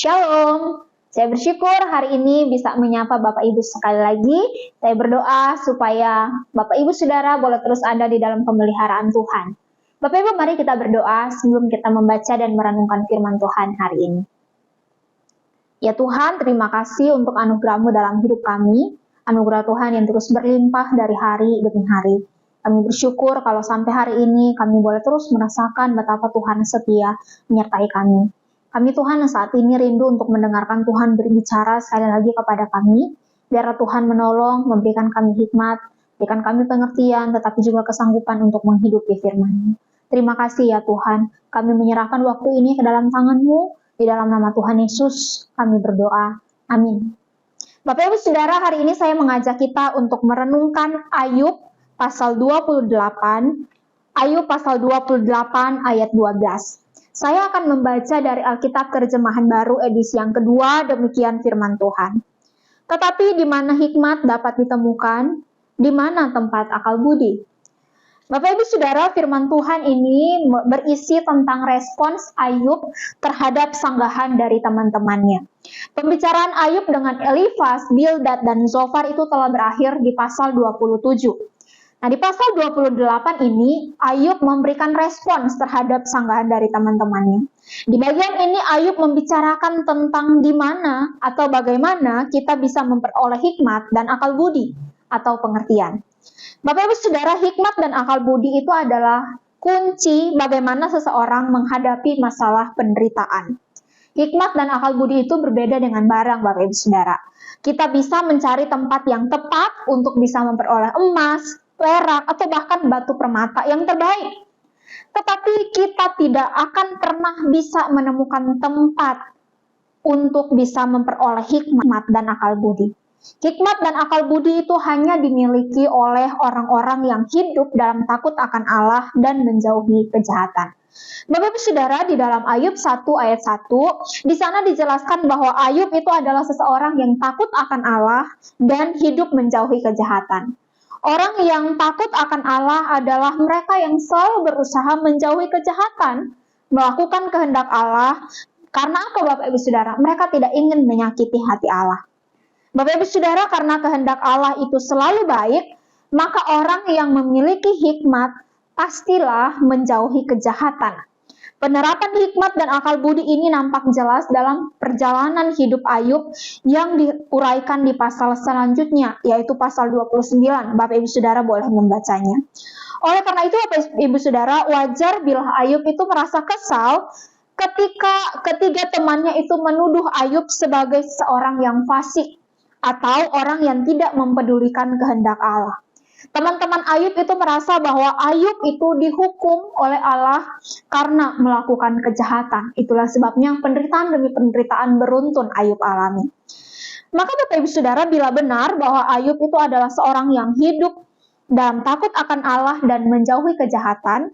Shalom, saya bersyukur hari ini bisa menyapa Bapak Ibu sekali lagi. Saya berdoa supaya Bapak Ibu Saudara boleh terus ada di dalam pemeliharaan Tuhan. Bapak Ibu, mari kita berdoa sebelum kita membaca dan merenungkan firman Tuhan hari ini. Ya Tuhan, terima kasih untuk anugerah-Mu dalam hidup kami, anugerah Tuhan yang terus berlimpah dari hari demi hari. Kami bersyukur kalau sampai hari ini kami boleh terus merasakan betapa Tuhan setia menyertai kami. Kami Tuhan saat ini rindu untuk mendengarkan Tuhan berbicara sekali lagi kepada kami. Biarlah Tuhan menolong, memberikan kami hikmat, berikan kami pengertian, tetapi juga kesanggupan untuk menghidupi firman-Mu. Terima kasih ya Tuhan, kami menyerahkan waktu ini ke dalam tangan-Mu. Di dalam nama Tuhan Yesus kami berdoa. Amin. Bapak Ibu Saudara, hari ini saya mengajak kita untuk merenungkan Ayub pasal 28, Ayub pasal 28 ayat 12. Saya akan membaca dari Alkitab Terjemahan Baru edisi yang kedua, demikian firman Tuhan. Tetapi di mana hikmat dapat ditemukan, di mana tempat akal budi? Bapak Ibu Saudara, firman Tuhan ini berisi tentang respons Ayub terhadap sanggahan dari teman-temannya. Pembicaraan Ayub dengan Elifaz, Bildad, dan Zofar itu telah berakhir di pasal 27. Nah, di pasal 28 ini, Ayub memberikan respons terhadap sanggahan dari teman-temannya. Di bagian ini, Ayub membicarakan tentang di mana atau bagaimana kita bisa memperoleh hikmat dan akal budi atau pengertian. Bapak Ibu Saudara, hikmat dan akal budi itu adalah kunci bagaimana seseorang menghadapi masalah penderitaan. Hikmat dan akal budi itu berbeda dengan barang, Bapak Ibu Saudara. Kita bisa mencari tempat yang tepat untuk bisa memperoleh emas, perak, atau bahkan batu permata yang terbaik. Tetapi kita tidak akan pernah bisa menemukan tempat untuk bisa memperoleh hikmat dan akal budi. Hikmat dan akal budi itu hanya dimiliki oleh orang-orang yang hidup dalam takut akan Allah dan menjauhi kejahatan. Bapak Ibu Saudara, di dalam Ayub 1 ayat 1, di sana dijelaskan bahwa Ayub itu adalah seseorang yang takut akan Allah dan hidup menjauhi kejahatan. Orang yang takut akan Allah adalah mereka yang selalu berusaha menjauhi kejahatan, melakukan kehendak Allah. Karena apa Bapak Ibu Saudara? Mereka tidak ingin menyakiti hati Allah. Bapak Ibu Saudara, karena kehendak Allah itu selalu baik, maka orang yang memiliki hikmat pastilah menjauhi kejahatan. Penerapan hikmat dan akal budi ini nampak jelas dalam perjalanan hidup Ayub yang diuraikan di pasal selanjutnya, yaitu pasal 29. Bapak Ibu Saudara boleh membacanya. Oleh karena itu, Bapak Ibu Saudara, wajar bila Ayub itu merasa kesal ketika ketiga temannya itu menuduh Ayub sebagai seorang yang fasik atau orang yang tidak mempedulikan kehendak Allah. Teman-teman Ayub itu merasa bahwa Ayub itu dihukum oleh Allah karena melakukan kejahatan. Itulah sebabnya penderitaan demi penderitaan beruntun Ayub alami. Maka Bapak Ibu Saudara, bila benar bahwa Ayub itu adalah seorang yang hidup dalam takut akan Allah dan menjauhi kejahatan,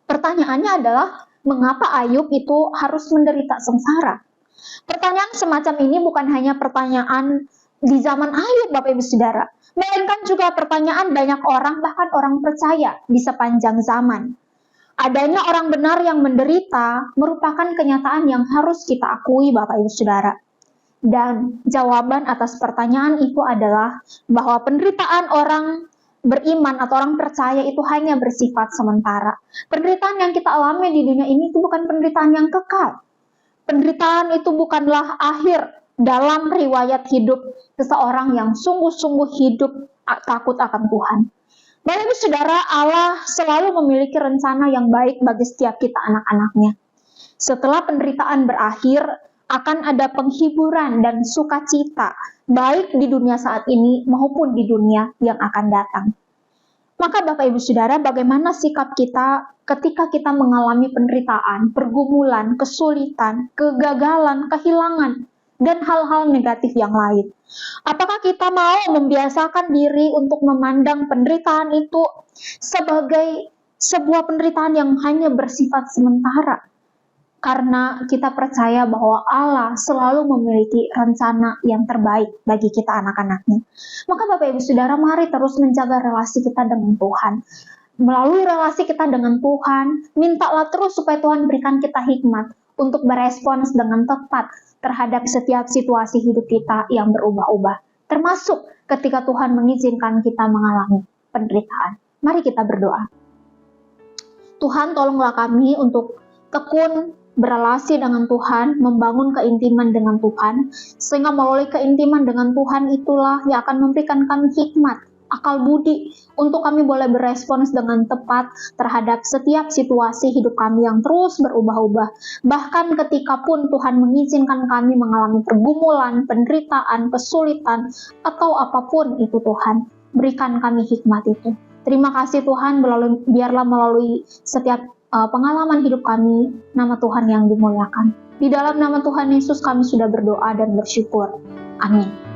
pertanyaannya adalah mengapa Ayub itu harus menderita sengsara? Pertanyaan semacam ini bukan hanya pertanyaan di zaman Ayub, Bapak Ibu Saudara, melainkan juga pertanyaan banyak orang, bahkan orang percaya di sepanjang zaman. Adanya orang benar yang menderita merupakan kenyataan yang harus kita akui, Bapak Ibu Saudara. Dan jawaban atas pertanyaan itu adalah bahwa penderitaan orang beriman atau orang percaya itu hanya bersifat sementara. Penderitaan yang kita alami di dunia ini itu bukan penderitaan yang kekal. Penderitaan itu bukanlah akhir dalam riwayat hidup seseorang yang sungguh-sungguh hidup takut akan Tuhan. Bapak Ibu Saudara, Allah selalu memiliki rencana yang baik bagi setiap kita anak-anaknya. Setelah penderitaan berakhir, akan ada penghiburan dan sukacita, baik di dunia saat ini maupun di dunia yang akan datang. Maka Bapak Ibu Saudara, bagaimana sikap kita ketika kita mengalami penderitaan, pergumulan, kesulitan, kegagalan, kehilangan, dan hal-hal negatif yang lain? Apakah kita mau membiasakan diri untuk memandang penderitaan itu sebagai sebuah penderitaan yang hanya bersifat sementara? Karena kita percaya bahwa Allah selalu memiliki rencana yang terbaik bagi kita anak-anaknya. Maka Bapak Ibu Saudara, mari terus menjaga relasi kita dengan Tuhan. Melalui relasi kita dengan Tuhan, mintalah terus supaya Tuhan berikan kita hikmat untuk berespons dengan tepat terhadap setiap situasi hidup kita yang berubah-ubah, termasuk ketika Tuhan mengizinkan kita mengalami penderitaan. Mari kita berdoa. Tuhan, tolonglah kami untuk tekun berelasi dengan Tuhan, membangun keintiman dengan Tuhan, sehingga melalui keintiman dengan Tuhan itulah yang akan memberikan kami hikmat, akal budi, untuk kami boleh berespons dengan tepat terhadap setiap situasi hidup kami yang terus berubah-ubah. Bahkan ketika pun Tuhan mengizinkan kami mengalami pergumulan, penderitaan, kesulitan, atau apapun itu Tuhan, berikan kami hikmat itu. Terima kasih Tuhan, biarlah melalui setiap pengalaman hidup kami, nama Tuhan yang dimuliakan. Di dalam nama Tuhan Yesus kami sudah berdoa dan bersyukur. Amin.